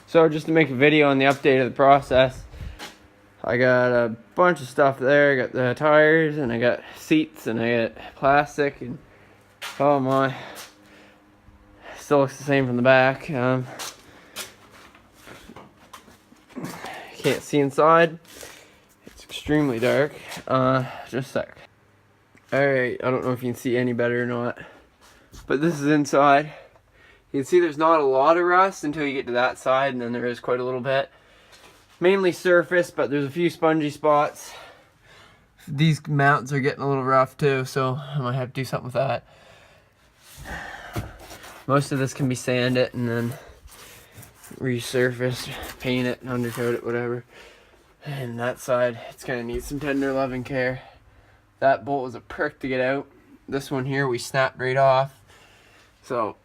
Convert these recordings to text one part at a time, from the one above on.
So just to make a video on the update of the process, I got a bunch of stuff there. I got the tires, and I got seats, and I got plastic, and oh my, still looks the same from the back. Can't see inside. It's extremely dark. Just a sec. Alright, I don't know if you can see any better or not, but this is inside. You can see there's not a lot of rust until you get to that side, and then there is quite a little bit. Mainly surface, but there's a few spongy spots. These mounts are getting a little rough too, so I might have to do something with that. Most of this can be sanded and then resurface, paint it, undercoat it, whatever. And that side, it's gonna need some tender loving care. That bolt was a prick to get out. This one here, we snapped right off. So,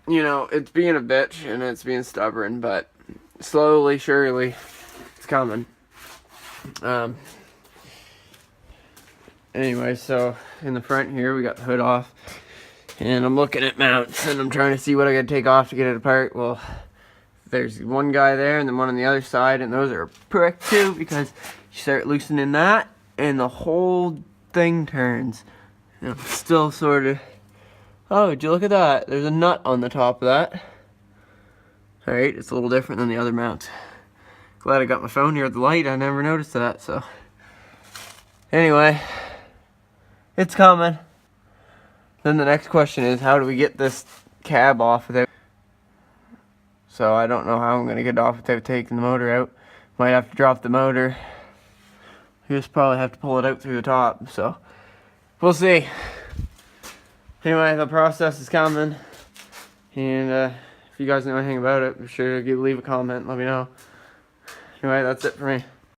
you know, it's being a bitch and it's being stubborn, but slowly, surely, it's coming. Anyway, so in the front here, we got the hood off. And I'm looking at mounts and I'm trying to see what I gotta take off to get it apart. Well, there's one guy there and then one on the other side, and those are a prick too, because you start loosening that and the whole thing turns. You know, still sort of, oh, did you look at that? There's a nut on the top of that. Alright, it's a little different than the other mount. Glad I got my phone here at the light. I never noticed that. So anyway, it's coming. Then the next question is, how do we get this cab off without... So I don't know how I'm going to get it off without taking the motor out. Might have to drop the motor. You just probably have to pull it out through the top. So we'll see. Anyway, the process is coming. And if you guys know anything about it, be sure to leave a comment and let me know. Anyway, that's it for me.